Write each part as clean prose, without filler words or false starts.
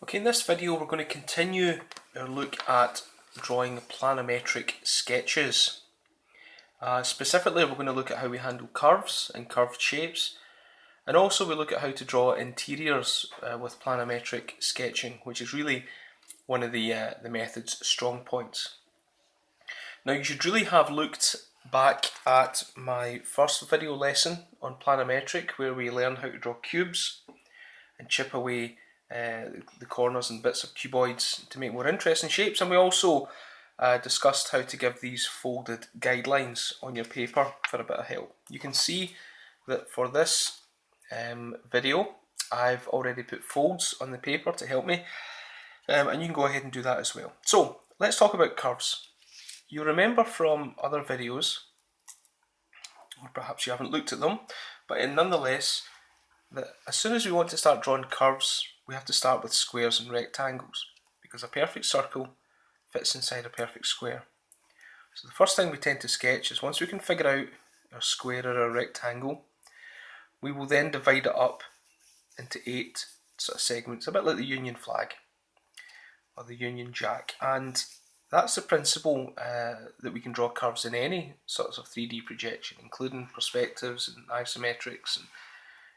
Okay, in this video we're going to continue our look at drawing planometric sketches. Specifically we're going to look at how we handle curves and curved shapes, and also we look at how to draw interiors with planometric sketching, which is really one of the method's strong points. Now you should really have looked back at my first video lesson on planometric, where we learn how to draw cubes and chip away the corners and bits of cuboids to make more interesting shapes, and we also discussed how to give these folded guidelines on your paper for a bit of help. You can see that for this video I've already put folds on the paper to help me, and you can go ahead and do that as well. So let's talk about curves. You remember from other videos, or perhaps you haven't looked at them, but nonetheless, that as soon as we want to start drawing curves, we have to start with squares and rectangles, because a perfect circle fits inside a perfect square. So the first thing we tend to sketch is, once we can figure out our square or our rectangle, we will then divide it up into 8 sort of segments, a bit like the Union flag or the Union Jack. And that's the principle that we can draw curves in any sorts of 3D projection, including perspectives and isometrics and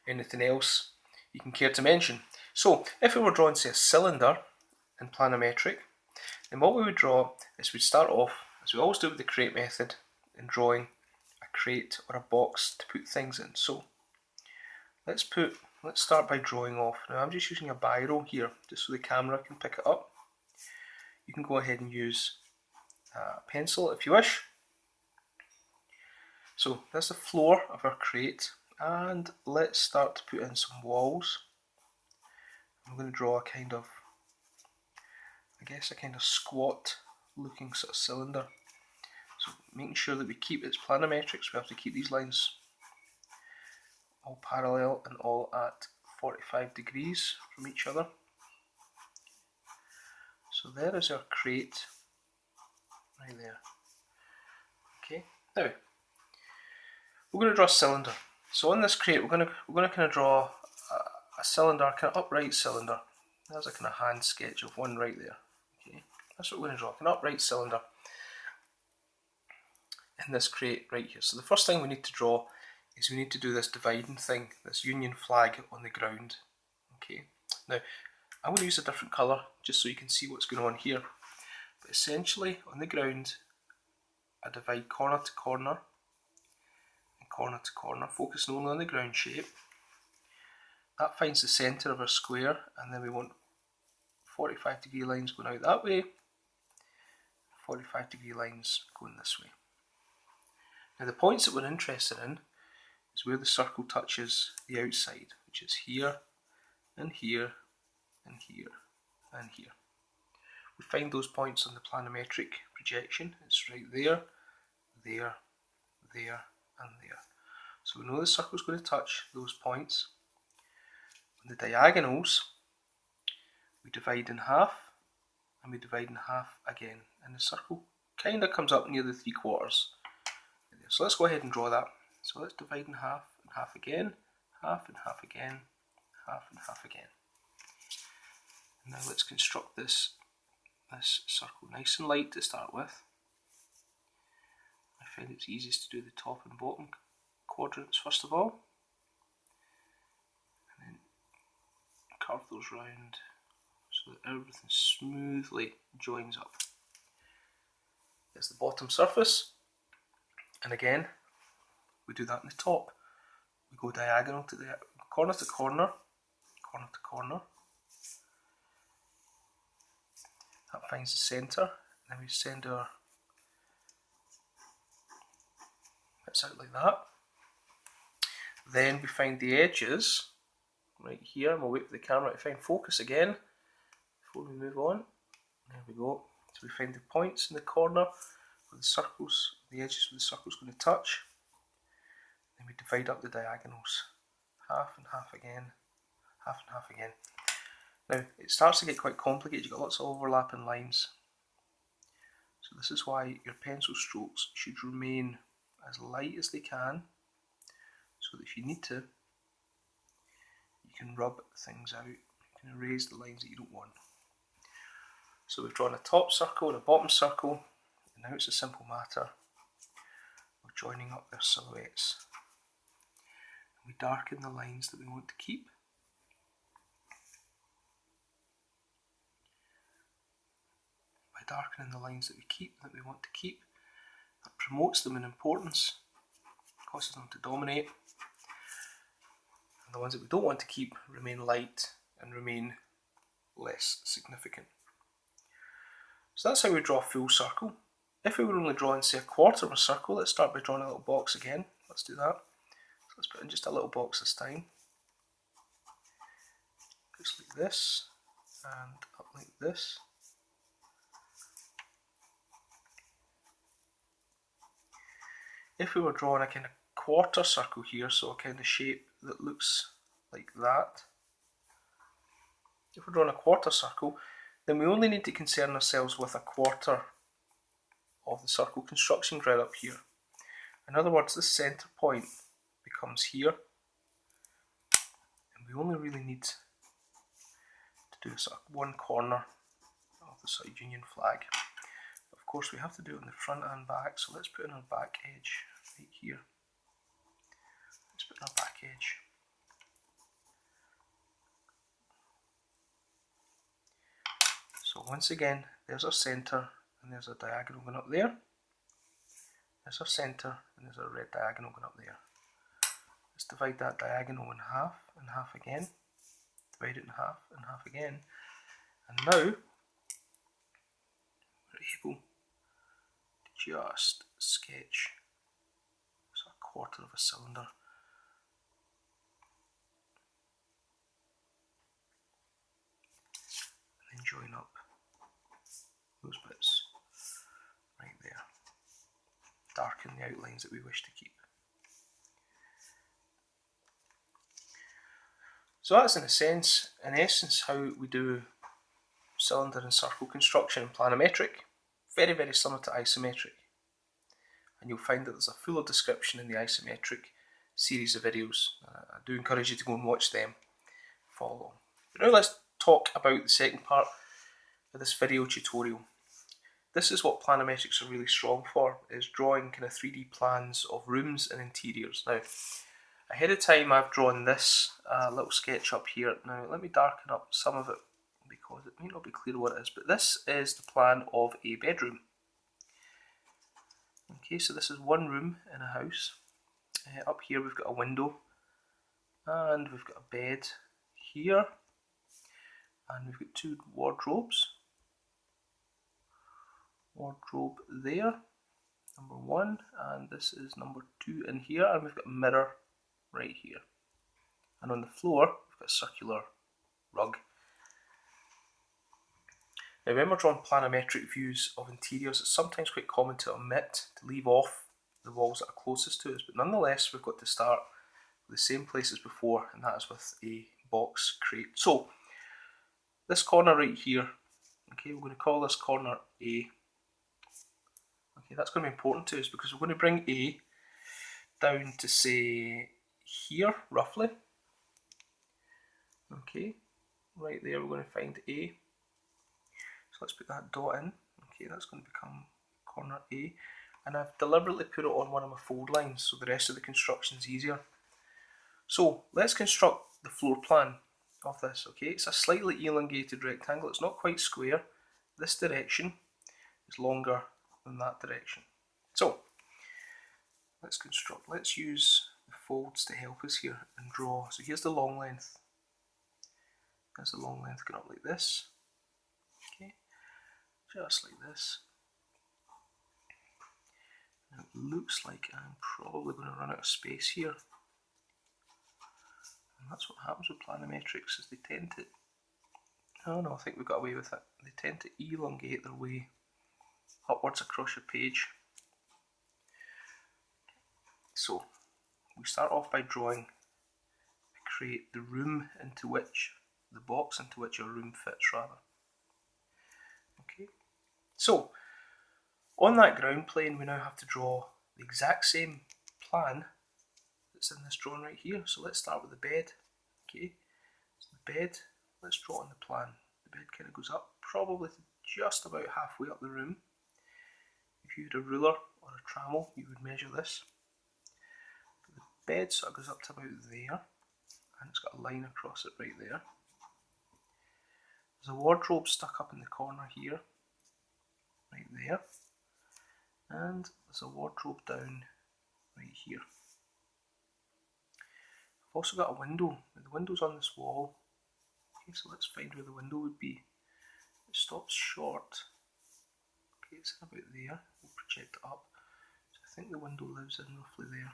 anything else you can care to mention. So if we were drawing, say, a cylinder in planometric, then what we would draw is we'd start off, as we always do with the crate method, in drawing a crate or a box to put things in. So let's start by drawing off. Now I'm just using a biro here just so the camera can pick it up. You can go ahead and use a pencil if you wish. So that's the floor of our crate, and let's start to put in some walls. I'm going to draw a kind of, squat looking sort of cylinder. So making sure that we keep its planometrics, we have to keep these lines all parallel and all at 45 degrees from each other. So there is our crate, right there. Okay, now we're going to draw a cylinder. So on this crate, we're going to kind of draw a cylinder, kind of upright cylinder. There's a kind of hand sketch of one right there. Okay, that's what we're going to draw, an upright cylinder in this crate right here. So the first thing we need to draw is we need to do this dividing thing, this Union flag on the ground. Okay, now I'm going to use a different colour just so you can see what's going on here. But essentially, on the ground, I divide corner to corner and corner to corner, focusing only on the ground shape. That finds the centre of our square, and then we want 45 degree lines going out that way, 45 degree lines going this way. Now the points that we're interested in is where the circle touches the outside, which is here and here and here and here. We find those points on the planometric projection. It's right there, there, there and there. So we know the circle's going to touch those points. On the diagonals, we divide in half and we divide in half again, and the circle kind of comes up near the 3/4. So let's go ahead and draw that. So let's divide in half and half again, half and half again, half and half again. And now let's construct this circle nice and light to start with. I find it's easiest to do the top and bottom quadrants first of all, and then curve those round so that everything smoothly joins up. There's the bottom surface, and again we do that in the top. We go diagonal to the corner to corner, corner to corner. That finds the centre, and then we send our bits out like that. Then we find the edges right here, and we'll wait for the camera to find focus again before we move on. There we go. So we find the points in the corner where the circles, the edges where the circle's going to touch. Then we divide up the diagonals, half and half again, half and half again. Now it starts to get quite complicated. You've got lots of overlapping lines. So this is why your pencil strokes should remain as light as they can, so that if you need to, you can rub things out. You and erase the lines that you don't want. So we've drawn a top circle and a bottom circle, and now it's a simple matter of joining up their silhouettes. We darken the lines that we want to keep. By darkening the lines that we want to keep, that promotes them in importance, causes them to dominate, and the ones that we don't want to keep remain light and remain less significant. So that's how we draw a full circle. If we were only drawing, say, a quarter of a circle, let's start by drawing a little box again. Let's do that. So let's put in just a little box this time. Just like this, and up like this. If we were drawing a kind of quarter circle here, so a kind of shape that looks like that. If we're drawing a quarter circle, then we only need to concern ourselves with a quarter of the circle construction grid up here. In other words, this centre point becomes here, and we only really need to do sort of one corner of the sort of Union flag. Of course, we have to do it on the front and back, so let's put in our back edge right here. Let's put in our back edge. So once again, there's our centre and there's a diagonal going up there. There's our centre and there's a red diagonal going up there. Let's divide that diagonal in half again. Divide it in half again. And now we're able to just sketch a quarter of a cylinder. And then join up those bits right there. Darken the outlines that we wish to keep. So that's in essence how we do cylinder and circle construction in Planometric. Very, very similar to isometric. And you'll find that there's a fuller description in the isometric series of videos. I do encourage you to go and watch them. Follow along. But now let's talk about the second part of this video tutorial. This is what Planometrics are really strong for, is drawing kind of 3D plans of rooms and interiors. Now, ahead of time I've drawn this little sketch up here. Now let me darken up some of it because it may not be clear what it is, but this is the plan of a bedroom. Okay, so this is one room in a house. Up here we've got a window, and we've got a bed here, and we've got two wardrobes. Wardrobe there, number one, and this is number two in here, and we've got a mirror right here. And on the floor we've got a circular rug. Now when we're drawing planometric views of interiors, it's sometimes quite common to omit, to leave off the walls that are closest to us, but nonetheless we've got to start with the same place as before, and that is with a box crate. So this corner right here, okay, we're going to call this corner A. Okay, that's going to be important to us because we're going to bring A down to, say, here roughly. Okay, right there we're going to find A. So let's put that dot in. Okay, that's going to become corner A, and I've deliberately put it on one of my fold lines so the rest of the construction is easier. So let's construct the floor plan of this. Okay, it's a slightly elongated rectangle. It's not quite square. This direction is longer than that direction. So let's construct. Let's use the folds to help us here and draw. So here's the long length. There's the long length going up like this. Okay, just like this. Now it looks like I'm probably going to run out of space here. And that's what happens with planometrics, is they tend to, oh no, I think we got away with it. They tend to elongate their way upwards across your page. So we start off by drawing to create the room into which, the box into which your room fits rather. Okay, so on that ground plane we now have to draw the exact same plan that's in this drawing right here. So let's start with the bed. Okay, so the bed let's draw on the plan. The bed kind of goes up, probably just about halfway up the room. If you had a ruler or a trammel, you would measure this. The bed sort of goes up to about there, and it's got a line across it right there. There's a wardrobe stuck up in the corner here, right there, and there's a wardrobe down right here. I've also got a window, and the window's on this wall. Okay, so let's find where the window would be. It stops short. Okay, it's about there. We'll project it up. So I think the window lives in roughly there.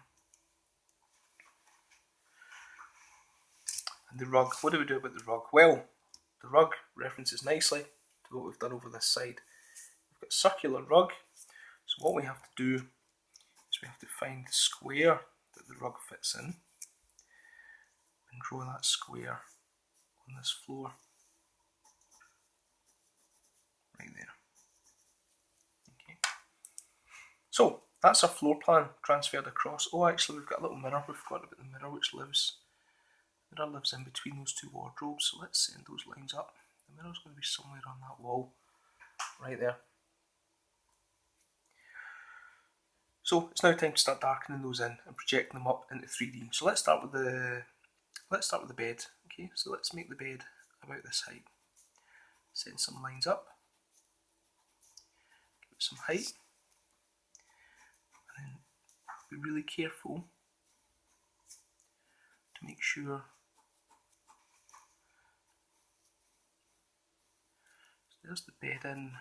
And the rug, what do we do about the rug? Well, the rug references nicely to what we've done over this side. We've got a circular rug, so what we have to do is we have to find the square that the rug fits in and draw that square on this floor right there. Okay. So that's our floor plan transferred across. Oh, actually we've got a little mirror. We've forgotten about the mirror which lives. The mirror lives in between those two wardrobes, so let's send those lines up. The mirror's going to be somewhere on that wall, right there. So it's now time to start darkening those in and projecting them up into 3D. So let's start with the bed. Okay, so let's make the bed about this height. Send some lines up, give it some height, and then be really careful to make sure. So there's the bed in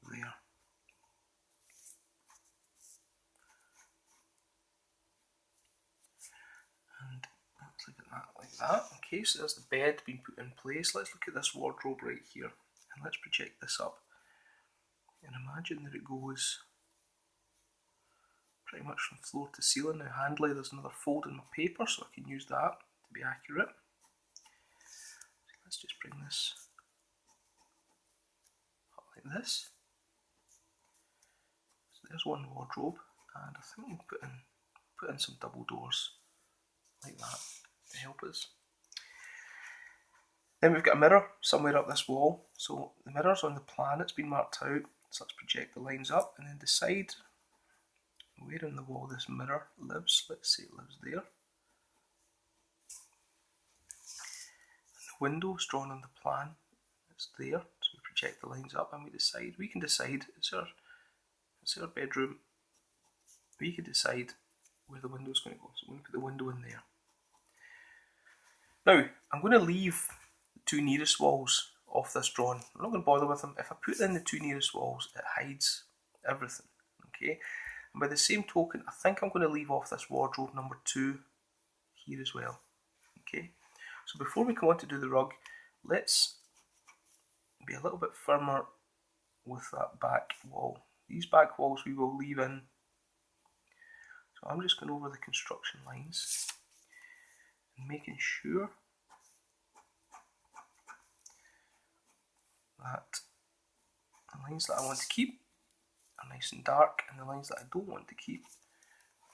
there. And let's look at that like that. Okay, so there's the bed being put in place. Let's look at this wardrobe right here, and let's project this up. And imagine that it goes pretty much from floor to ceiling. Now handily there's another fold in my paper, so I can use that to be accurate. So let's just bring this up like this. So there's one wardrobe, and I think we'll put in some double doors like that to help us. Then we've got a mirror somewhere up this wall. So the mirror's on the plan, it's been marked out. So let's project the lines up and then decide where in the wall this mirror lives. Let's say it lives there. And the window is drawn on the plan. It's there. So we project the lines up and we can decide, it's our bedroom. We can decide where the window is going to go. So I'm going to put the window in there. Now, I'm going to leave the two nearest walls off this drawing. I'm not going to bother with them. If I put in the two nearest walls, it hides everything. Okay, and by the same token, I think I'm going to leave off this wardrobe number 2 here as well. Okay, so before we come on to do the rug, let's be a little bit firmer with that back wall. These back walls we will leave in. So I'm just going over the construction lines and making sure that the lines that I want to keep are nice and dark, and the lines that I don't want to keep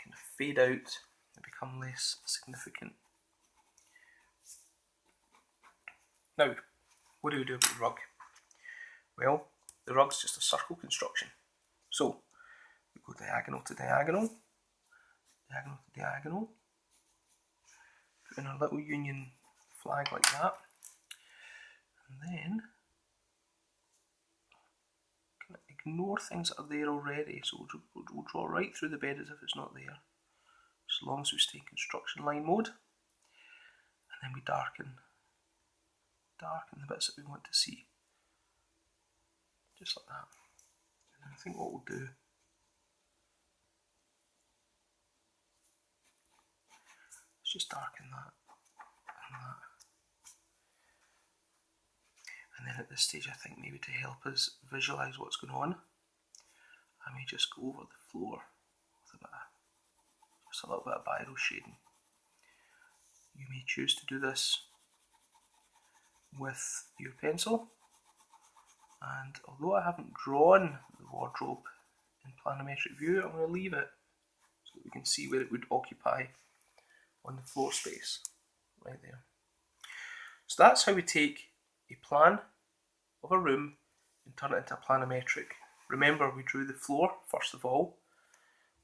kind of fade out and become less significant. Now, what do we do about the rug? Well, the rug's just a circle construction. So we go diagonal to diagonal, diagonal to diagonal, put in our little union flag like that, and then ignore things that are there already. So we'll draw right through the bed as if it's not there, as long as we stay in construction line mode, and then we darken the bits that we want to see, just like that. And I think what we'll do is just darken that and that. And then at this stage, I think maybe to help us visualise what's going on, I may just go over the floor with just a little bit of biro shading. You may choose to do this with your pencil, and although I haven't drawn the wardrobe in planometric view, I'm going to leave it so that we can see where it would occupy on the floor space, right there. So that's how we take a plan of a room and turn it into a planometric. Remember, we drew the floor first of all,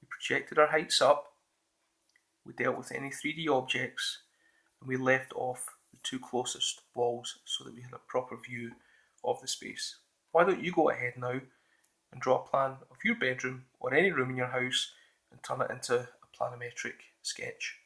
we projected our heights up, we dealt with any 3D objects, and we left off the two closest walls so that we had a proper view of the space. Why don't you go ahead now and draw a plan of your bedroom or any room in your house and turn it into a planometric sketch.